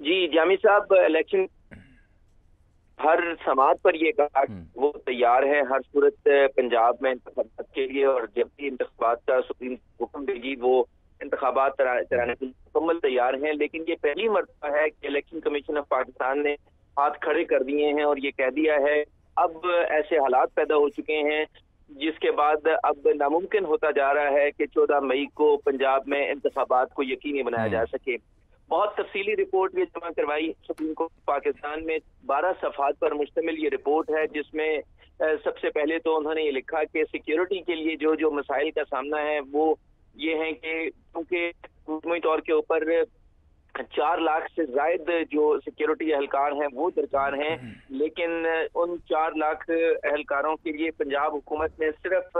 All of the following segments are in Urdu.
جی جامی صاحب، الیکشن ہر سماعت پر یہ کہا کہ وہ تیار ہے ہر صورت پنجاب میں انتخابات کے لیے، اور جب بھی انتخابات کا سپریم حکم دے گی وہ انتخابات کرانے کے لیے مکمل تیار ہیں۔ لیکن یہ پہلی مرتبہ ہے کہ الیکشن کمیشن آف پاکستان نے ہاتھ کھڑے کر دیے ہیں اور یہ کہہ دیا ہے اب ایسے حالات پیدا ہو چکے ہیں جس کے بعد اب ناممکن ہوتا جا رہا ہے کہ 14 مئی کو پنجاب میں انتخابات کو یقینی بنایا جا سکے۔ بہت تفصیلی رپورٹ یہ جمع کروائی سپریم کورٹ پاکستان میں، 12 صفحات پر مشتمل یہ رپورٹ ہے، جس میں سب سے پہلے تو انہوں نے یہ لکھا کہ سیکیورٹی کے لیے جو مسائل کا سامنا ہے وہ یہ ہیں کہ کیونکہ حکومتی طور کے اوپر 4 لاکھ سے زائد جو سیکیورٹی اہلکار ہیں وہ درکار ہیں، لیکن ان 4 لاکھ اہلکاروں کے لیے پنجاب حکومت نے صرف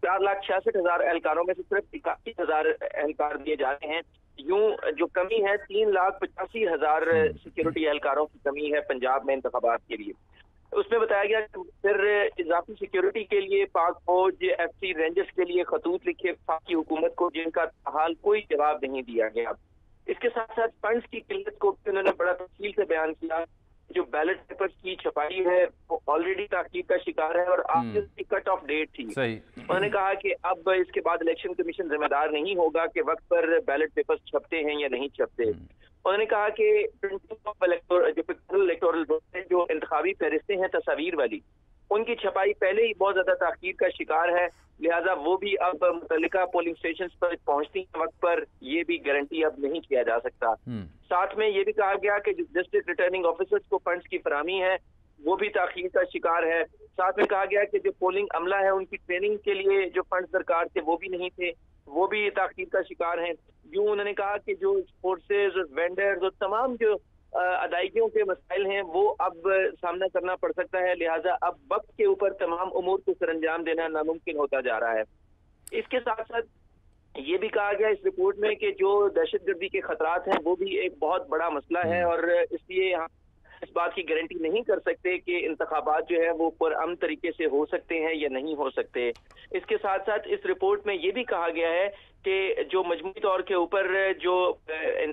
4,66,000 اہلکاروں میں سے صرف 81,000 اہلکار دیے جاتے ہیں۔ یوں جو کمی ہے 3,85,000 سیکیورٹی اہلکاروں کی کمی ہے پنجاب میں انتخابات کے لیے۔ اس میں بتایا گیا کہ پھر اضافی سیکیورٹی کے لیے پاک فوج ایف سی رینجرز کے لیے خطوط لکھے وفاقی حکومت کو، جن کا حال کوئی جواب نہیں دیا گیا۔ اس کے ساتھ ساتھ فنڈز کی قلت کو بھی انہوں نے بڑا تفصیل سے بیان کیا۔ جو بیلٹ پیپرز کی چھپائی ہے وہ آلریڈی تحقیق کا شکار ہے اور آج کی کٹ آف ڈیٹ تھی۔ انہوں نے کہا کہ اب اس کے بعد الیکشن کمیشن ذمہ دار نہیں ہوگا کہ وقت پر بیلٹ پیپرز چھپتے ہیں یا نہیں چھپتے۔ انہوں نے کہا کہ جو انتخابی فہرستیں ہیں تصاویر والی، ان کی چھپائی پہلے ہی بہت زیادہ تاخیر کا شکار ہے، لہٰذا وہ بھی اب متعلقہ پولنگ اسٹیشنز پر پہنچتی ہیں وقت پر، یہ بھی گارنٹی اب نہیں کیا جا سکتا۔ ساتھ میں یہ بھی کہا گیا کہ جو ڈسٹرکٹ ریٹرننگ آفیسرز کو فنڈز کی فراہمی ہے وہ بھی تاخیر کا شکار ہے۔ ساتھ میں کہا گیا کہ جو پولنگ عملہ ہے ان کی ٹریننگ کے لیے جو فنڈز درکار تھے وہ بھی نہیں تھے، وہ بھی تاخیر کا شکار ہیں۔ یوں انہوں نے کہا کہ جو فورسز اور وینڈرز اور تمام جو ادائیگیوں کے مسائل ہیں وہ اب سامنا کرنا پڑ سکتا ہے، لہٰذا اب وقت کے اوپر تمام امور کو سر انجام دینا ناممکن ہوتا جا رہا ہے۔ اس کے ساتھ ساتھ یہ بھی کہا گیا اس رپورٹ میں کہ جو دہشت گردی کے خطرات ہیں وہ بھی ایک بہت بڑا مسئلہ ہے، اور اس لیے ہم اس بات کی گارنٹی نہیں کر سکتے کہ انتخابات جو ہے وہ پرامن طریقے سے ہو سکتے ہیں یا نہیں ہو سکتے۔ اس کے ساتھ ساتھ اس رپورٹ میں یہ بھی کہا گیا ہے کہ جو مجموعی طور کے اوپر جو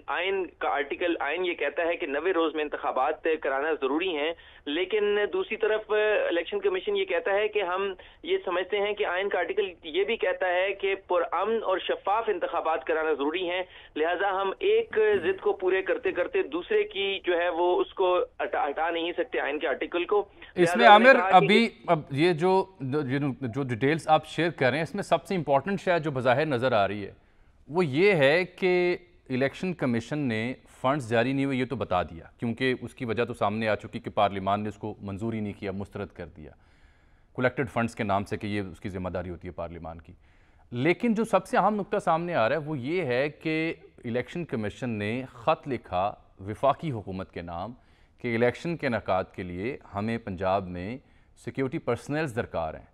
آئین کا آرٹیکل آئین یہ کہتا ہے کہ 90 روز میں انتخابات کرانا ضروری ہیں، لیکن دوسری طرف الیکشن کمیشن یہ کہتا ہے کہ ہم یہ سمجھتے ہیں کہ آئین کا آرٹیکل یہ بھی کہتا ہے کہ پرامن اور شفاف انتخابات کرانا ضروری ہیں، لہٰذا ہم ایک ضد کو پورے کرتے کرتے دوسرے کی جو ہے وہ اس کو ہٹا نہیں سکتے آئین کے آرٹیکل کو۔ اس میں عامر ابھی اب یہ جو ڈیٹیلز آپ شیئر کر رہے ہیں اس میں سب سے امپورٹنٹ شاید جو بظاہر نظر آ رہی ہے وہ یہ ہے کہ الیکشن کمیشن نے فنڈز جاری نہیں ہوئے یہ تو بتا دیا، کیونکہ اس کی وجہ تو سامنے آ چکی کہ پارلیمان نے اس کو منظوری نہیں کیا، مسترد کر دیا کلیکٹڈ فنڈز کے نام سے کہ یہ اس کی ذمہ داری ہوتی ہے پارلیمان کی۔ لیکن جو سب سے اہم نقطہ سامنے آ رہا ہے وہ یہ ہے کہ الیکشن کمیشن نے خط لکھا وفاقی حکومت کے نام کہ الیکشن کے انعقاد کے لیے ہمیں پنجاب میں سیکیورٹی پرسنلز درکار ہیں،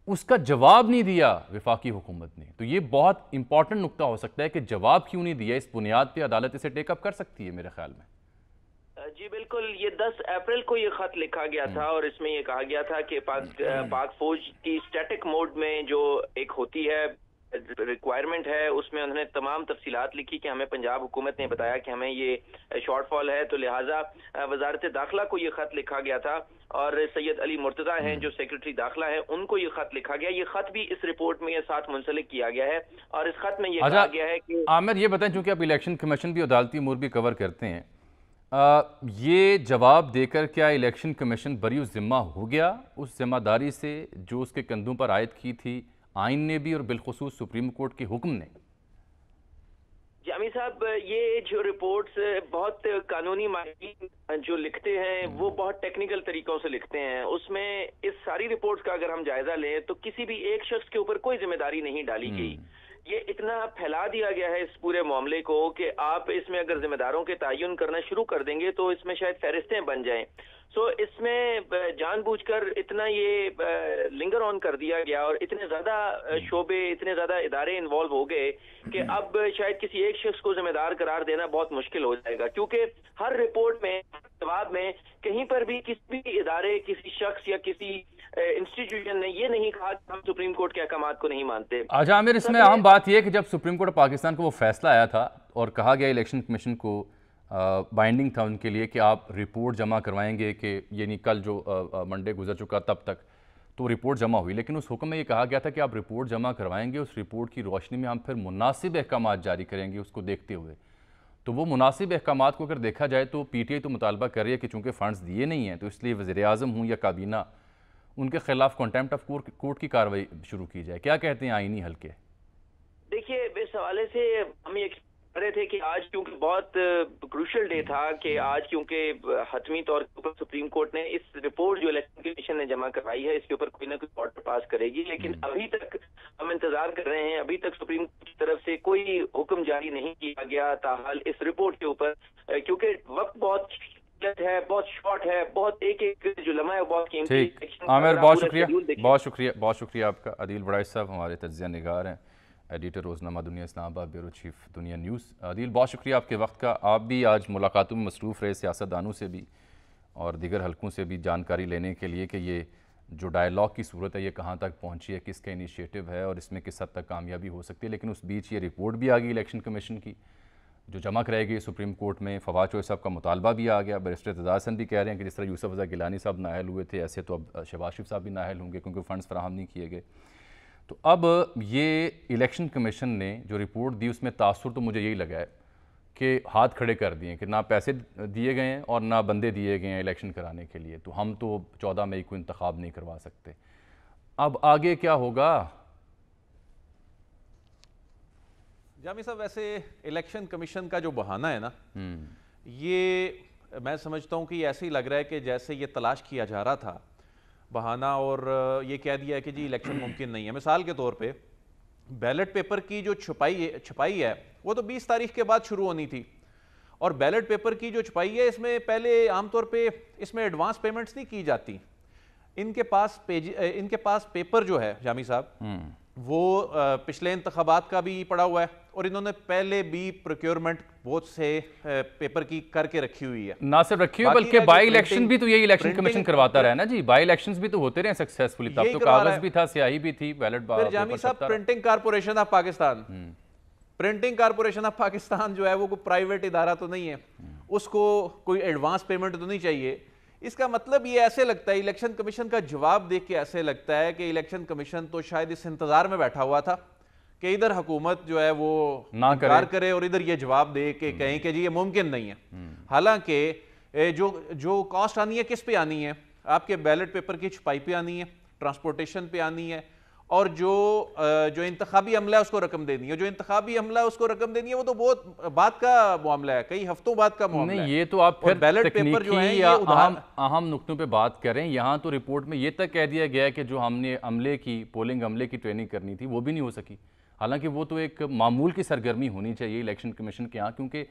اس کا جواب نہیں دیا وفاقی حکومت نے۔ تو یہ بہت امپورٹنٹ نقطہ ہو سکتا ہے کہ جواب کیوں نہیں دیا، اس بنیاد پہ عدالت اسے ٹیک اپ کر سکتی ہے میرے خیال میں۔ جی بالکل، یہ 10 اپریل کو یہ خط لکھا گیا تھا اور اس میں یہ کہا گیا تھا کہ پاک فوج کی اسٹیٹک موڈ میں جو ایک ہوتی ہے ریکوائرمنٹ ہے، اس میں انہوں نے تمام تفصیلات لکھی کہ ہمیں پنجاب حکومت نے بتایا کہ ہمیں یہ شارٹ فال ہے، تو لہٰذا وزارت داخلہ کو یہ خط لکھا گیا تھا اور سید علی مرتضیٰ ہیں جو سیکرٹری داخلہ ہیں ان کو یہ خط لکھا گیا۔ یہ خط بھی اس رپورٹ میں ساتھ منسلک کیا گیا ہے اور اس خط میں یہ کہا گیا ہے کہ عامر یہ بتائیں، چونکہ آپ الیکشن کمیشن بھی عدالتی امور بھی کور کرتے ہیں، یہ جواب دے کر کیا الیکشن کمیشن بری ذمہ ہو گیا اس ذمہ داری سے جو اس کے کندھوں پر عائد کی تھی آئین نے بھی اور بالخصوص سپریم کورٹ کے حکم نے؟ جامی صاحب، یہ جو رپورٹس بہت قانونی ماہرین جو لکھتے ہیں وہ بہت ٹیکنیکل طریقوں سے لکھتے ہیں، اس میں اس ساری رپورٹس کا اگر ہم جائزہ لیں تو کسی بھی ایک شخص کے اوپر کوئی ذمہ داری نہیں ڈالی گئی۔ یہ اتنا پھیلا دیا گیا ہے اس پورے معاملے کو کہ آپ اس میں اگر ذمہ داروں کے تعین کرنا شروع کر دیں گے تو اس میں شاید فہرستیں بن جائیں۔ سو اس میں جان بوجھ کر اتنا یہ لنگر آن کر دیا گیا اور اتنے زیادہ شعبے اتنے زیادہ ادارے انوالو ہو گئے کہ اب شاید کسی ایک شخص کو ذمہ دار قرار دینا بہت مشکل ہو جائے گا، کیونکہ ہر رپورٹ میں جواب میں کہیں پر بھی کسی بھی ادارے کسی شخص یا کسی انسٹیٹیوشن نے یہ نہیں کہا کہ ہم سپریم کورٹ کے احکامات کو نہیں مانتے۔ آج عامر اس میں اہم بات یہ ہے کہ جب سپریم کورٹ پاکستان کو وہ فیصلہ آیا تھا اور کہا گیا الیکشن کمیشن کو بائنڈنگ تھا ان کے لیے کہ آپ رپورٹ جمع کروائیں گے کہ یعنی کل جو منڈے گزر چکا تب تک تو رپورٹ جمع ہوئی، لیکن اس حکم میں یہ کہا گیا تھا کہ آپ رپورٹ جمع کروائیں گے، اس رپورٹ کی روشنی میں ہم پھر مناسب احکامات جاری کریں گے اس کو دیکھتے ہوئے. تو وہ مناسب احکامات کو اگر دیکھا جائے تو پی ٹی آئی تو مطالبہ کر رہی ہے کہ چونکہ فنڈز دیے نہیں ہیں تو اس لیے وزیر اعظم ہوں یا کابینہ ان کے خلاف کنٹیمپٹ آف کورٹ کی کارروائی شروع کی جائے. کیا کہتے ہیں آئینی حلقے؟ دیکھیے اس حوالے سے ہم یہ کہہ رہے تھے کہ آج کیونکہ بہت کروشل ڈے تھا کہ آج کیونکہ حتمی طور کے اوپر سپریم کورٹ نے اس رپورٹ جو الیکشن کمیشن نے جمع کروائی ہے اس کے اوپر کوئی نہ کوئی آرڈر پاس کرے گی، لیکن ابھی تک ہم انتظار کر رہے ہیں. ابھی تک سپریم کورٹ کی طرف سے کوئی حکم جاری نہیں کیا گیا تاحال اس رپورٹ کے اوپر، کیونکہ وقت بہت ہے، بہت شارٹ ہے، بہت ایک جو لمحہ ہے بہت قیمتی. عامر بہت شکریہ آپ کا. عدیل بڑائچ صاحب ہمارے تجزیہ نگار ہیں، ایڈیٹر روزنامہ دنیا اسلام آباد، بیورو چیف دنیا نیوز. عدیل بہت شکریہ آپ کے وقت کا. آپ بھی آج ملاقاتوں میں مصروف رہے سیاست دانوں سے بھی اور دیگر حلقوں سے بھی جانکاری لینے کے لیے کہ یہ جو ڈائیلاگ کی صورت ہے یہ کہاں تک پہنچی ہے، کس کا انیشیٹو ہے اور اس میں کس حد تک کامیابی ہو سکتی ہے. لیکن اس بیچ یہ رپورٹ بھی آ گئی الیکشن کمیشن کی جو جمع کرائی گئی سپریم کورٹ میں. فواد چوہے صاحب کا مطالبہ بھی آ گیا. بیرسٹر اعتزاز حسن بھی کہہ رہے ہیں کہ جس طرح یوسف رضا گیلانی صاحب نااہل ہوئے تھے ایسے تو اب شہباز شریف صاحب بھی نااہل ہوں گے کیونکہ فنڈز فراہم نہیں کیے گئے. تو اب یہ الیکشن کمیشن نے جو رپورٹ دی اس میں تاثر تو مجھے یہی لگا ہے کہ ہاتھ کھڑے کر دیے کہ نہ پیسے دیے گئے ہیں اور نہ بندے دیے گئے ہیں الیکشن کرانے کے لیے، تو ہم تو 14 مئی کو انتخاب نہیں کروا سکتے. اب آگے کیا ہوگا؟ جامی صاحب ویسے الیکشن کمیشن کا جو بہانہ ہے نا یہ میں سمجھتا ہوں کہ یہ ایسے ہی لگ رہا ہے کہ جیسے یہ تلاش کیا جا رہا تھا بہانہ اور یہ کہہ دیا ہے کہ جی الیکشن ممکن نہیں ہے. مثال کے طور پہ بیلٹ پیپر کی جو چھپائی ہے وہ تو 20 تاریخ کے بعد شروع ہونی تھی اور بیلٹ پیپر کی جو چھپائی ہے اس میں پہلے عام طور پہ اس میں ایڈوانس پیمنٹس نہیں کی جاتی. ان کے پاس پیپر جو ہے جامی صاحب وہ پچھلے انتخابات کا بھی پڑا ہوا ہے اور انہوں نے پہلے بھی پروکیورمنٹ بہت سے پیپر کی کر کے رکھی ہوئی ہے. نہ صرف رکھی ہوئی بلکہ بائی الیکشن بھی تو یہی الیکشن کمیشن کرواتا رہا ہے نا جی. بائی الیکشنز بھی تو ہوتے رہے سکسیسفلی، تب تو کاغذ بھی تھا، سیاہی بھی تھی، بیلٹ پھر جامی صاحب printing corporation of Pakistan printing corporation of Pakistan جو ہے وہ کوئی پرائیویٹ ادارہ تو نہیں ہے، اس کو کوئی ایڈوانس پیمنٹ تو نہیں چاہیے. اس کا مطلب یہ ایسے لگتا ہے الیکشن کمیشن کا جواب دیکھ کے ایسے لگتا ہے کہ الیکشن کمیشن تو شاید اس انتظار میں بیٹھا ہوا تھا کہ ادھر حکومت جو ہے وہ انکار کرے اور ادھر یہ جواب دے کہ کہیں کہ جی یہ ممکن نہیں ہے. حالانکہ جو کاسٹ آنی ہے کس پہ آنی ہے؟ آپ کے بیلٹ پیپر کی چھپائی پہ آنی ہے، ٹرانسپورٹیشن پہ آنی ہے اور جو انتخابی عملہ ہے اس کو رقم دینی ہے. جو انتخابی عملہ ہے اس کو رقم دینی ہے وہ تو بہت بعد کا معاملہ ہے، کئی ہفتوں بعد کا معاملہ ہے. یہ تو آپ پھر تکنیکی یا اہم نقطوں پہ بات کریں. یہاں تو رپورٹ میں یہ تک کہہ دیا گیا ہے کہ جو ہم نے پولنگ عملے کی ٹریننگ کرنی تھی وہ بھی نہیں ہو سکی. حالانکہ وہ تو ایک معمول کی سرگرمی ہونی چاہیے الیکشن کمیشن کے ہاں، کیونکہ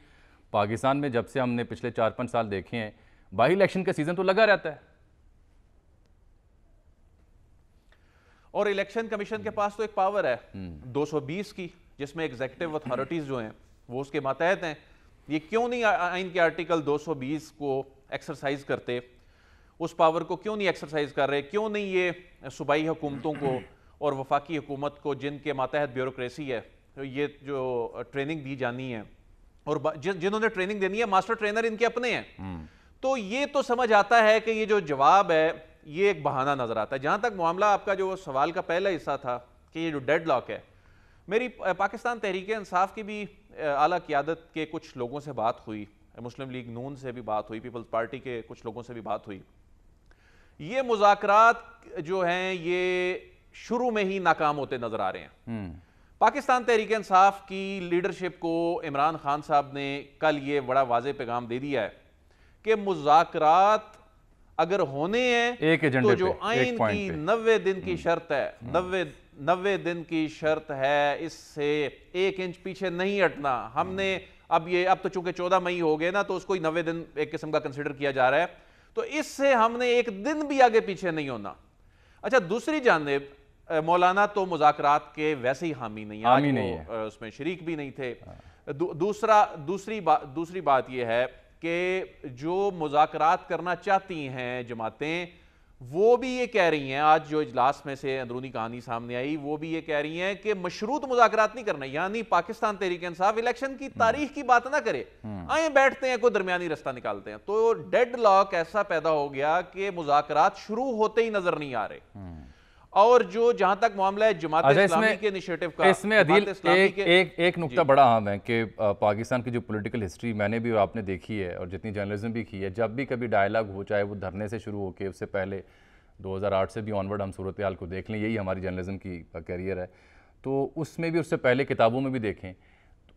پاکستان میں جب سے ہم نے پچھلے 4-5 سال دیکھے ہیں بائی الیکشن کا سیزن تو لگا رہتا ہے. اور الیکشن کمیشن کے پاس تو ایک پاور ہے 220 کی جس میں ایگزیکٹو اتھارٹیز جو ہیں وہ اس کے ماتحت ہیں. یہ کیوں نہیں آئین کے آرٹیکل 220 کو ایکسرسائز کرتے؟ اس پاور کو کیوں نہیں ایکسرسائز کر رہے؟ کیوں نہیں یہ صوبائی حکومتوں کو اور وفاقی حکومت کو جن کے ماتحت بیوروکریسی ہے یہ جو ٹریننگ دی جانی ہے اور جنہوں نے ٹریننگ دینی ہے ماسٹر ٹرینر ان کے اپنے ہیں، تو یہ تو سمجھ آتا ہے کہ یہ جو جواب ہے یہ ایک بہانہ نظر آتا ہے. جہاں تک معاملہ آپ کا جو سوال کا پہلا حصہ تھا کہ یہ جو ڈیڈ لاک ہے، میری پاکستان تحریک انصاف کی بھی اعلیٰ قیادت کے کچھ لوگوں سے بات ہوئی، مسلم لیگ نون سے بھی بات ہوئی، پیپلز پارٹی کے کچھ لوگوں سے بھی بات ہوئی. یہ مذاکرات جو ہیں یہ شروع میں ہی ناکام ہوتے نظر آ رہے ہیں. پاکستان تحریک انصاف کی لیڈرشپ کو عمران خان صاحب نے کل یہ بڑا واضح پیغام دے دیا ہے کہ مذاکرات اگر ہونے ہیں تو جو آئین کی 90 دن کی شرط ہے 90 دن کی شرط ہے، اس سے 1 انچ پیچھے نہیں ہٹنا. ہم نے اب تو چونکہ 14 مئی ہو گئے نا تو اس کو 90 دن ایک قسم کا کنسیڈر کیا جا رہا ہے، تو اس سے ہم نے 1 دن بھی آگے پیچھے نہیں ہونا. اچھا دوسری جانب مولانا تو مذاکرات کے ویسے ہی حامی نہیں ہیں، آج وہ اس میں شریک بھی نہیں تھے. دوسری بات یہ ہے کہ جو مذاکرات کرنا چاہتی ہیں جماعتیں وہ بھی یہ کہہ رہی ہیں، آج جو اجلاس میں سے اندرونی کہانی سامنے آئی، وہ بھی یہ کہہ رہی ہیں کہ مشروط مذاکرات نہیں کرنا، یعنی پاکستان تحریک انصاف الیکشن کی تاریخ کی بات نہ کرے، آئیں بیٹھتے ہیں، کوئی درمیانی رستہ نکالتے ہیں. تو ڈیڈ لاک ایسا پیدا ہو گیا کہ مذاکرات شروع ہوتے ہی نظر نہیں آ رہے. اور جو جہاں تک معاملہ ہے جماعت اسلامی کے انیشیٹو کا، اس میں عدیل ایک نقطہ بڑا اہم ہے کہ پاکستان کی جو پولیٹیکل ہسٹری میں نے بھی اور آپ نے دیکھی ہے اور جتنی جرنلزم بھی کی ہے، جب بھی کبھی ڈائیلاگ ہو، چاہے وہ دھرنے سے شروع ہو کے اس سے پہلے 2008 سے بھی آنورڈ ہم صورتحال کو دیکھ لیں، یہی ہماری جرنلزم کی کیریئر ہے، تو اس میں بھی اس سے پہلے کتابوں میں بھی دیکھیں،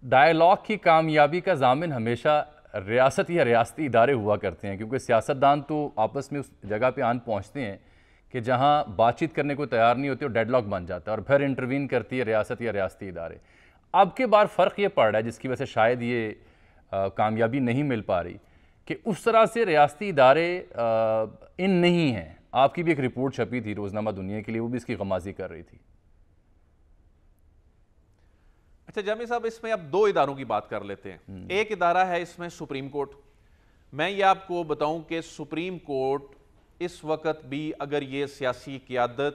ڈائیلاگ کی کامیابی کا ضامن ہمیشہ ریاست یا ریاستی ادارے ہوا کرتے ہیں، کیونکہ سیاستدان تو آپس میں اس جگہ پہ آن پہنچتے ہیں کہ جہاں بات چیت کرنے کو تیار نہیں ہوتے اور ڈیڈ لاک بن جاتا ہے اور پھر انٹروین کرتی ہے ریاست یا ریاستی ادارے. اب کے بار فرق یہ پڑ رہا ہے جس کی وجہ سے شاید یہ کامیابی نہیں مل پا رہی کہ اس طرح سے ریاستی ادارے ان نہیں ہیں. آپ کی بھی ایک رپورٹ چھپی تھی روزنامہ دنیا کے لیے، وہ بھی اس کی غمازی کر رہی تھی. اچھا جامی صاحب، اس میں اب دو اداروں کی بات کر لیتے ہیں. ایک ادارہ ہے اس میں سپریم کورٹ. میں یہ آپ کو بتاؤں کہ سپریم کورٹ اس وقت بھی اگر یہ سیاسی قیادت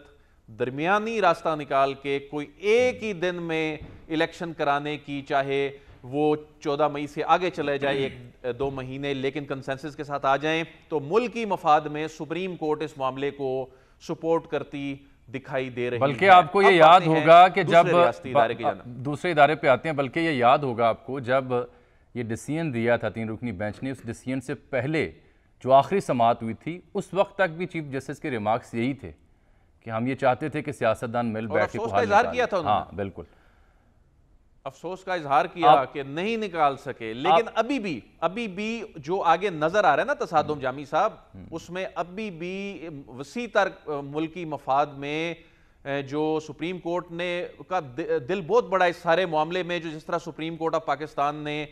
درمیانی راستہ نکال کے کوئی ایک ہی دن میں الیکشن کرانے کی، چاہے وہ 14 مئی سے آگے چلے جائے 1-2 مہینے، لیکن کنسنسس کے ساتھ آ جائیں، تو ملکی مفاد میں سپریم کورٹ اس معاملے کو سپورٹ کرتی دکھائی دے رہی ہے. بلکہ آپ کو یہ یاد ہوگا کہ جب دوسرے ادارے پہ آتے ہیں، بلکہ یہ یاد ہوگا آپ کو جب یہ ڈیسیژن دیا تھا 3 رکنی بینچ نے، اس ڈیسیژن سے پہلے جو آخری سماعت ہوئی تھی اس وقت تک بھی چیف جسٹس کے ریمارکس یہی تھے کہ ہم یہ چاہتے تھے کہ سیاستدان مل بیٹھ کے افسوس کا اظہار کیا تھا انہوں نے. ہاں بالکل افسوس کا اظہار کیا کہ نہیں نکال سکے، لیکن ابھی بھی جو آگے نظر آ رہا ہے نا تصادم جامی صاحب، اس میں ابھی بھی وسیع تر ملکی مفاد میں جو سپریم کورٹ نے کا دل بہت بڑا اس سارے معاملے میں، جو جس طرح سپریم کورٹ آف پاکستان نے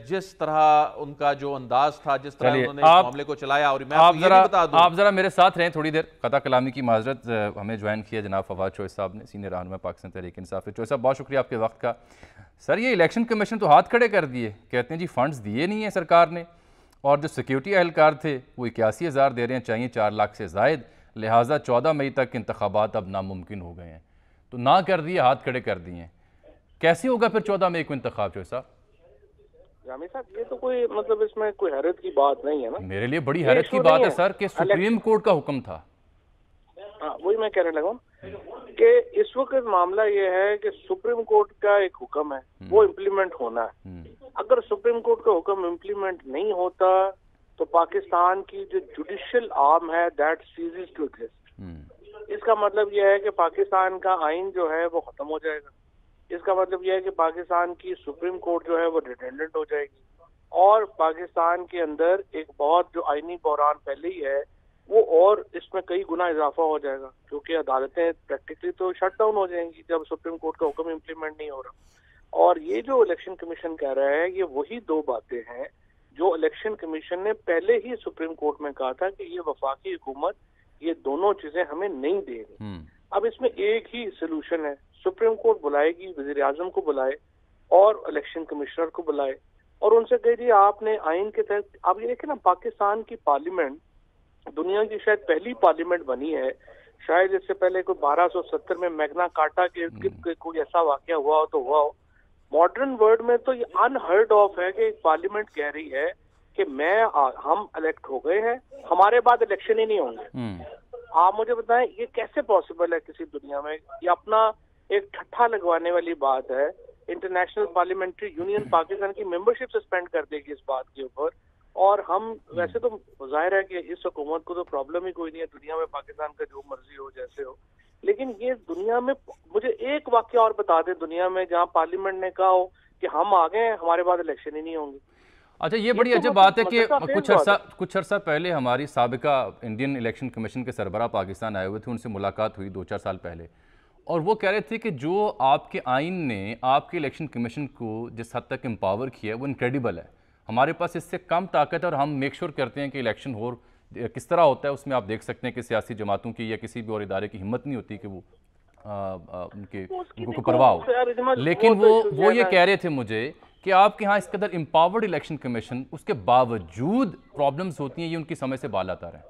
جس طرح ان کا جو انداز تھا، جس طرح انہوں نے اس معاملے کو چلایا. اور میں آپ کو یہ بھی بتا دوں، آپ ذرا میرے ساتھ رہیں تھوڑی دیر. قطع کلامی کی معذرت، ہمیں جوائن کیا جناب فواد چوہے صاحب نے، سینئر رہنما پاکستان تحریک انصاف. چوہے صاحب بہت شکریہ آپ کے وقت کا. سر یہ الیکشن کمیشن تو ہاتھ کھڑے کر دیے، کہتے ہیں جی فنڈز دیے نہیں ہیں سرکار نے، اور جو سیکیورٹی اہلکار تھے وہ 81,000 دے رہے ہیں، چاہیے 4 لاکھ سے زائد، لہٰذا 14 مئی تک انتخابات اب ناممکن ہو گئے ہیں. تو نہ کر دیے، ہاتھ کھڑے کر دیے ہیں. کیسے ہوگا پھر 14 مئی کو انتخاب چوہے صاحب؟ جامی صاحب یہ تو کوئی مطلب اس میں کوئی حیرت کی بات نہیں ہے نا. میرے لیے بڑی حیرت کی بات ہے سر کہ سپریم کورٹ کا حکم تھا. ہاں وہی میں کہنے لگا کہ اس وقت معاملہ یہ ہے کہ سپریم کورٹ کا ایک حکم ہے، وہ امپلیمنٹ ہونا ہے. اگر سپریم کورٹ کا حکم امپلیمنٹ نہیں ہوتا تو پاکستان کی جو جوڈیشل آرم ہے دیٹ سیزز ٹو ایگزسٹ. اس کا مطلب یہ ہے کہ پاکستان کا آئین جو ہے وہ ختم ہو جائے گا. اس کا مطلب یہ ہے کہ پاکستان کی سپریم کورٹ جو ہے وہ ریڈنڈنٹ ہو جائے گی، اور پاکستان کے اندر ایک بہت جو آئینی بحران پہلے ہی ہے وہ اور اس میں کئی گنا اضافہ ہو جائے گا، کیونکہ عدالتیں پریکٹیکلی تو شٹ ڈاؤن ہو جائیں گی جب سپریم کورٹ کا حکم امپلیمنٹ نہیں ہو رہا. اور یہ جو الیکشن کمیشن کہہ رہا ہے یہ وہی 2 باتیں ہیں جو الیکشن کمیشن نے پہلے ہی سپریم کورٹ میں کہا تھا کہ یہ وفاقی حکومت یہ دونوں چیزیں ہمیں نہیں دے گی. اب اس میں ایک ہی سلوشن ہے، سپریم کورٹ بلائے گی، وزیر اعظم کو بلائے اور الیکشن کمشنر کو بلائے اور ان سے کہے جی آپ نے آئین کے تحت. اب یہ دیکھیں نا، پاکستان کی پارلیمنٹ دنیا کی شاید پہلی پارلیمنٹ بنی ہے، شاید اس سے پہلے کوئی 1270 میں میگنا کارٹا کے کوئی ایسا واقعہ ہوا ہو تو ہوا ہو. ماڈرن ورلڈ میں تو یہ انہرڈ آف ہے کہ ایک پارلیمنٹ کہہ رہی ہے کہ ہم الیکٹ ہو گئے ہیں، ہمارے بعد الیکشن ہی نہیں ہوں گے. آپ مجھے بتائیں یہ کیسے پاسبل ہے کسی دنیا میں؟ یہ اپنا ایک ٹھٹھا لگوانے والی بات ہے. انٹرنیشنل پارلیمنٹری یونین پاکستان کی ممبرشپ سسپینڈ کر دے گی اس بات کے اوپر. اور ہم ویسے تو ظاہر ہے کہ اس حکومت کو تو پرابلم ہی کوئی نہیں ہے دنیا میں، پاکستان کا جو مرضی ہو جیسے ہو، لیکن یہ دنیا میں مجھے ایک واقعہ اور بتا دیں دنیا میں جہاں پارلیمنٹ نے کہا ہو کہ ہم آ گئے ہیں، ہمارے بعد الیکشن ہی نہیں ہوں گے. اچھا یہ بڑی عجب بات ہے کہ کچھ عرصہ پہلے ہماری سابقہ انڈین الیکشن کمیشن کے سربراہ پاکستان آئے ہوئے تھے، ان سے ملاقات ہوئی 2-4 سال پہلے، اور وہ کہہ رہے تھے کہ جو آپ کے آئین نے آپ کے الیکشن کمیشن کو جس حد تک امپاور کیا ہے وہ انکریڈیبل ہے. ہمارے پاس اس سے کم طاقت ہے اور ہم میک شور کرتے ہیں کہ الیکشن ہو کس طرح ہوتا ہے. اس میں آپ دیکھ سکتے ہیں کہ سیاسی جماعتوں کی یا کسی بھی اور ادارے کی ہمت نہیں ہوتی کہ وہ ان کو پرواہ ہو. لیکن وہ یہ کہہ رہے تھے مجھے کہ آپ کے ہاں اس قدر امپاورڈ الیکشن کمیشن، اس کے باوجود پرابلمز ہوتی ہیں، یہ ان کی سمجھ سے بال آتا رہے ہیں.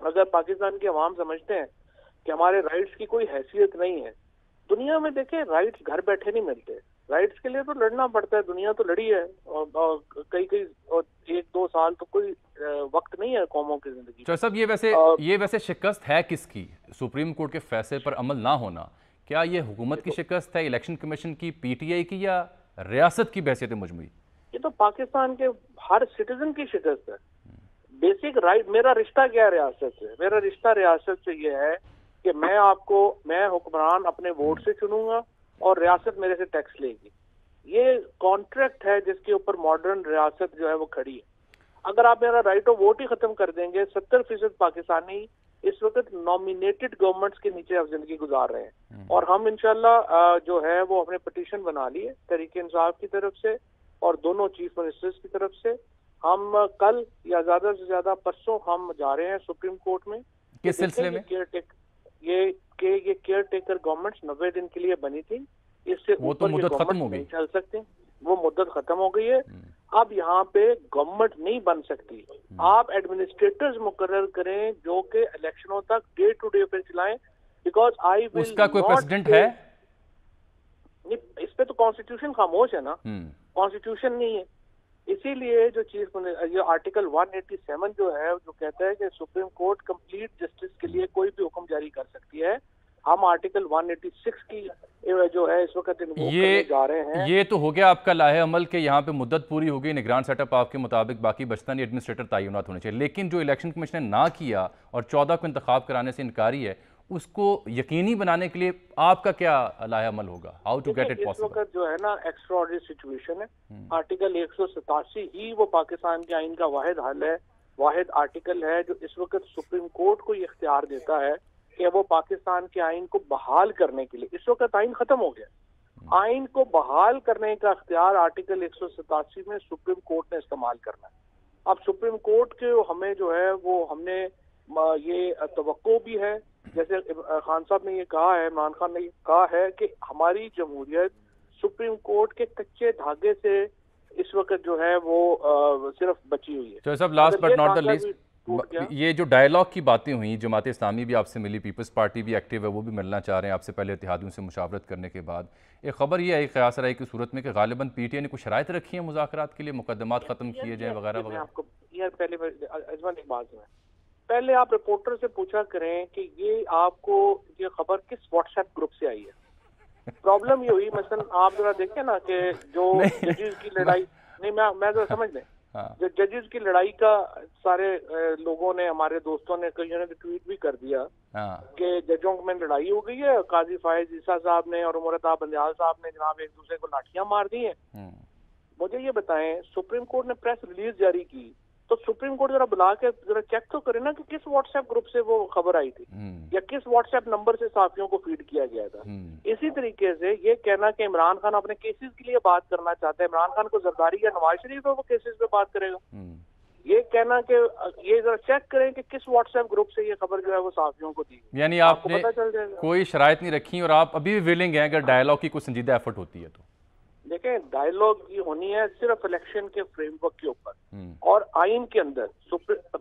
اگر پاکستان کے عوام سمجھتے ہیں کہ ہمارے رائٹس کی کوئی حیثیت نہیں ہے، دنیا میں دیکھیں رائٹس گھر بیٹھے نہیں ملتے، رائٹس کے لیے تو لڑنا پڑتا ہے، دنیا تو لڑی ہے، اور کئی 1-2 سال تو کوئی وقت نہیں ہے قوموں کی زندگی۔ چودھری صاحب یہ ویسے شکست ہے کس کی؟ سپریم کورٹ کے فیصلے پر عمل نہ ہونا، کیا یہ حکومت کی شکست ہے، الیکشن کمیشن کی، پی ٹی آئی کی، یا ریاست کی بحثیت مجموعی؟ یہ تو پاکستان کے ہر سٹیزن کی شکست ہے۔ بیسک رائٹ، میرا رشتہ کیا ہے ریاست سے؟ میرا رشتہ ریاست سے یہ ہے کہ میں حکمران اپنے ووٹ سے چنوں گا اور ریاست میرے سے ٹیکس لے گی۔ یہ کانٹریکٹ ہے جس کے اوپر ماڈرن ریاست جو ہے وہ کھڑی ہے۔ اگر آپ میرا رائٹ آف ووٹ ہی ختم کر دیں گے، 70% پاکستانی اس وقت نامینیٹڈ گورنمنٹس کے نیچے اب زندگی گزار رہے ہیں، اور ہم انشاءاللہ جو ہے وہ اپنے پٹیشن بنا لیے تحریک انصاف کی طرف سے اور دونوں چیف منسٹرز کی طرف سے۔ ہم کل یا زیادہ سے زیادہ پرسوں ہم جا رہے ہیں سپریم کورٹ میں۔ کس سلسلے میں؟ یہ کیئر ٹیکر گورنمنٹس 90 دن کے لیے بنی تھی، اس سے اوپر یہ گورنمنٹ نہیں چل سکتے، وہ مدت ختم ہو گئی ہے۔ اب یہاں پہ گورنمنٹ نہیں بن سکتی، آپ ایڈمنسٹریٹرز مقرر کریں جو کہ الیکشنوں تک ڈے ٹو ڈے پہ چلائیں، بیکاز اس کا کوئی پریسیڈنٹ ہے؟ اس پہ تو کانسٹیٹیوشن خاموش ہے نا، کانسٹیٹیوشن نہیں ہے۔ اسی لیے جو یہ آرٹیکل 187 جو ہے جو کہتا ہے کہ سپریم کورٹ کمپلیٹ جسٹس کے لیے کوئی بھی حکم جاری کر سکتی ہے، ہم آرٹیکل 186 کی جو ہے اس وقت کرنے جا رہے ہیں۔ یہ تو ہو گیا آپ کا لائحہ عمل کہ یہاں پہ مدت پوری ہو گئی، نگران سیٹ اپ آپ کے مطابق باقی بچتا نہیں، ایڈمنسٹریٹر تعینات ہونے چاہیے، لیکن جو الیکشن کمیشن نے نہ کیا اور 14 کو انتخاب کرانے سے انکاری ہے، اس کو یقینی بنانے کے لیے آپ کا کیا لائحہ عمل ہوگا؟ How to get it possible? اس وقت جو ہے نا ایکسٹرا آرڈنری سچویشن ہے، آرٹیکل 187 ہی وہ پاکستان کے آئین کا واحد حل ہے، واحد آرٹیکل ہے جو اس وقت سپریم کورٹ کو یہ اختیار دیتا ہے کہ وہ پاکستان کے آئین کو بحال کرنے کے لیے، اس وقت آئین ختم ہو گیا، آئین کو بحال کرنے کا اختیار آرٹیکل 187 میں سپریم کورٹ نے استعمال کرنا ہے۔ اب سپریم کورٹ کے ہمیں جو ہے وہ ہم نے یہ توقع بھی ہے، جیسے خان صاحب نے یہ کہا ہے، عمران خان نے یہ کہا ہے کہ ہماری جمہوریت سپریم کورٹ کے کچے دھاگے سے اس وقت جو ہے وہ صرف بچی ہوئی ہے۔ تو صاحب last but not the least, یہ جو ڈائیلاگ کی باتیں ہوئیں، جماعت اسلامی بھی آپ سے ملی، پیپلز پارٹی بھی ایکٹیو ہے، وہ بھی ملنا چاہ رہے ہیں آپ سے پہلے اتحادیوں سے مشاورت کرنے کے بعد، ایک خبر یہ آئی قیاس رائے کی صورت میں کہ غالباً پی ٹی آئی نے کچھ شرائط رکھی ہیں مذاکرات کے لیے، مقدمات ختم کیے جائیں وغیرہ وغیرہ؟ آپ کو یار پہلے اجمل ایک بات ہے، پہلے آپ رپورٹر سے پوچھا کریں کہ یہ آپ کو یہ خبر کس واٹس ایپ گروپ سے آئی ہے۔ پرابلم یہ ہوئی، مثلا آپ ذرا دیکھیں نا کہ جو ججز کی لڑائی، نہیں میں ذرا سمجھ لیں، جو ججز کی لڑائی کا سارے لوگوں نے، ہمارے دوستوں نے، کئیوں نے ٹویٹ بھی کر دیا کہ ججوں میں لڑائی ہو گئی ہے، قاضی فائز عیسیٰ صاحب نے اور عمر عطا بندیال صاحب نے جناب ایک دوسرے کو لاٹھیاں مار دی ہیں۔ مجھے یہ بتائیں، سپریم کورٹ نے پریس ریلیز جاری کی تو سپریم کورٹ ذرا بلا کے ذرا چیک تو کرے نا کہ کس واٹس ایپ گروپ سے وہ خبر آئی تھی یا کس واٹس ایپ نمبر سے صحافیوں کو فیڈ کیا گیا تھا۔ اسی طریقے سے یہ کہنا کہ عمران خان اپنے کیسز کے لیے بات کرنا چاہتا ہے، عمران خان کو زرداری یا نواز شریف پہ وہ کیسز پہ بات کرے گا، یہ کہنا کہ یہ ذرا چیک کریں کہ کس واٹس ایپ گروپ سے یہ خبر جو ہے وہ صحافیوں کو دی، یعنی آپ نے کوئی شرائط نہیں رکھی اور آپ ابھی بھی ویلنگ ہیں اگر ڈائیلاگ کی کوئی سنجیدہ ایفرٹ ہوتی ہے تو؟ دیکھیں ڈائیلاگ یہ ہونی ہے صرف الیکشن کے فریم ورک کے اوپر اور آئین کے اندر،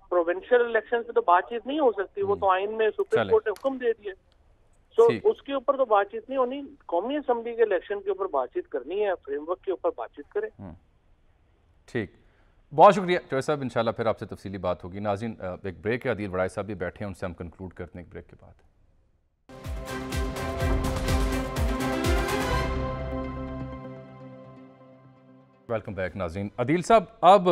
پروونشل الیکشن سے تو بات چیت نہیں ہو سکتی، وہ تو آئین میں سپریم کورٹ نے حکم دے دیا، سو اس کے اوپر تو بات چیت نہیں ہونی، قومی اسمبلی کے الیکشن کے اوپر بات چیت کرنی ہے، فریم ورک کے اوپر بات چیت کریں۔ ٹھیک، بہت شکریہ چوہدری صاحب، انشاءاللہ پھر آپ سے تفصیلی بات ہوگی۔ ناظرین ایک بریک ہے، عدیل وڑائی صاحب بھی بیٹھے ہیں، ان سے ہم کنکلوڈ کرتے ہیں ایک بریک کے بعد۔ ویلکم بیک ناظرین۔ عدیل صاحب، اب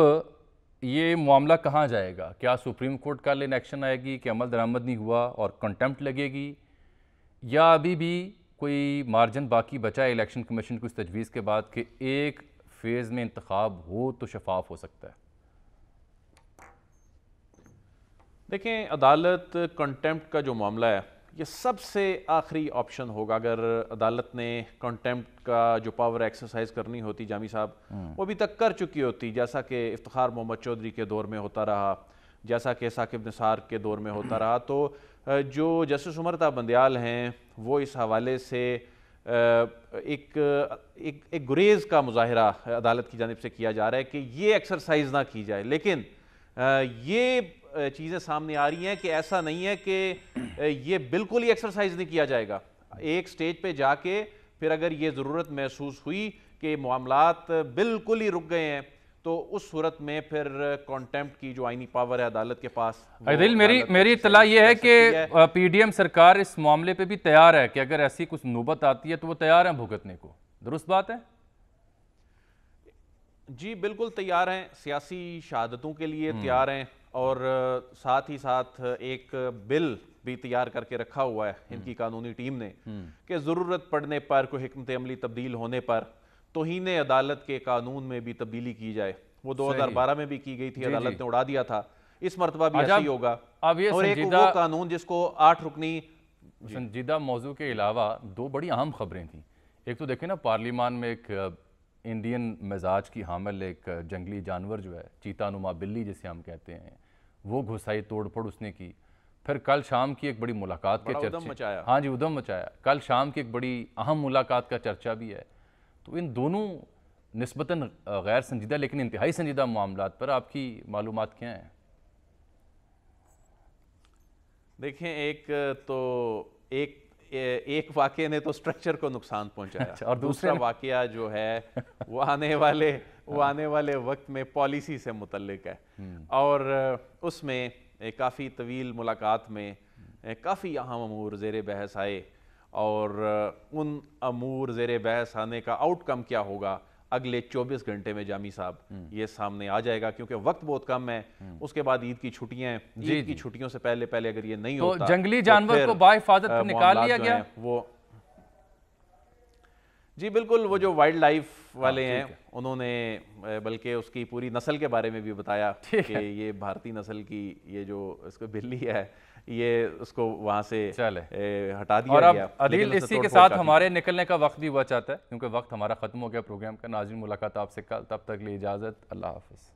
یہ معاملہ کہاں جائے گا؟ کیا سپریم کورٹ کا لین ایکشن آئے گی کہ عمل درآمد نہیں ہوا اور کنٹیمپٹ لگے گی، یا ابھی بھی کوئی مارجن باقی بچا ہے الیکشن کمیشن کو اس تجویز کے بعد کہ ایک فیز میں انتخاب ہو تو شفاف ہو سکتا ہے؟ دیکھیں، عدالت کنٹیمپٹ کا جو معاملہ ہے یہ سب سے آخری آپشن ہوگا۔ اگر عدالت نے کنٹیمپٹ کا جو پاور ایکسرسائز کرنی ہوتی جامی صاحب، وہ ابھی تک کر چکی ہوتی، جیسا کہ افتخار محمد چودھری کے دور میں ہوتا رہا، جیسا کہ ثاقب نثار کے دور میں ہوتا رہا، تو جو جسٹس عمر عطا بندیال ہیں وہ اس حوالے سے ایک گریز کا مظاہرہ عدالت کی جانب سے کیا جا رہا ہے کہ یہ ایکسرسائز نہ کی جائے، لیکن یہ چیزیں سامنے آ رہی ہیں کہ ایسا نہیں ہے کہ یہ بالکل ہی ایکسرسائز نہیں کیا جائے گا. ایک سٹیج پہ جا کے پھر اگر یہ ضرورت محسوس ہوئی کہ معاملات بالکل ہی رک گئے ہیں تو اس صورت میں پھر کانٹیمپٹ کی جو آئینی پاور ہے عدالت کے پاس. عادل میری اطلاع یہ ہے کہ پی ڈی ایم سرکار اس معاملے پہ بھی تیار ہے کہ اگر ایسی کچھ نوبت آتی ہے تو وہ تیار ہیں بھگتنے کو. درست بات ہے؟ جی بالکل تیار ہیں, سیاسی شہادتوں کے لیے تیار ہیں, اور ساتھ ہی ساتھ ایک بل بھی تیار کر کے رکھا ہوا ہے ان کی قانونی ٹیم نے کہ ضرورت پڑنے پر کوئی حکمت عملی تبدیل ہونے پر توہین عدالت کے قانون میں بھی تبدیلی کی جائے. وہ 2012 میں بھی کی گئی تھی, عدالت نے اڑا دیا تھا. اس مرتبہ بھی ایسا ہی ہوگا. اور ایک وہ قانون جس کو 8 رکنی سنجیدہ موضوع کے علاوہ 2 بڑی اہم خبریں تھیں. ایک تو دیکھیں نا, پارلیمان میں ایک انڈین مزاج کی حامل ایک جنگلی جانور جو ہے, چیتا نما بلی جسے ہم کہتے ہیں, وہ گھسائی توڑ پھوڑ اس نے کی. پھر کل شام کی ایک بڑی ملاقات کے چرچے, ہاں جی ادھم مچایا. کل شام کی ایک بڑی اہم ملاقات کا چرچا بھی ہے. تو ان دونوں نسبتاً غیر سنجیدہ لیکن انتہائی سنجیدہ معاملات پر آپ کی معلومات کیا ہیں؟ دیکھیں, ایک واقعے نے تو سٹرکچر کو نقصان پہنچایا, اور دوسرا واقعہ جو ہے وہ آنے والے وقت میں پالیسی سے متعلق ہے. اور اس میں کافی طویل ملاقات میں کافی اہم امور زیر بحث آئے, اور ان امور زیر بحث آنے کا آؤٹ کم کیا ہوگا اگلے 24 گھنٹے میں جامی صاحب یہ سامنے آ جائے گا, کیونکہ وقت بہت کم ہے. اس کے بعد عید کی چھٹیاں ہیں, عید کی چھٹیوں سے پہلے اگر یہ نہیں ہوتا تو جنگلی جانور کو بحفاظت نکال لیا گیا. وہ جی بالکل, وہ جو وائلڈ لائف والے ہیں انہوں نے بلکہ اس کی پوری نسل کے بارے میں بھی بتایا کہ یہ بھارتی نسل کی یہ جو اس کو بلی ہے یہ اس کو وہاں سے ہٹا دیا گیا. اور اب عادل اسی کے ساتھ ہمارے نکلنے کا وقت بھی ہوا چاہتا ہے کیونکہ وقت ہمارا ختم ہو گیا پروگرام کا. ناظرین ملاقات آپ سے کل, تب تک لیے اجازت, اللہ حافظ.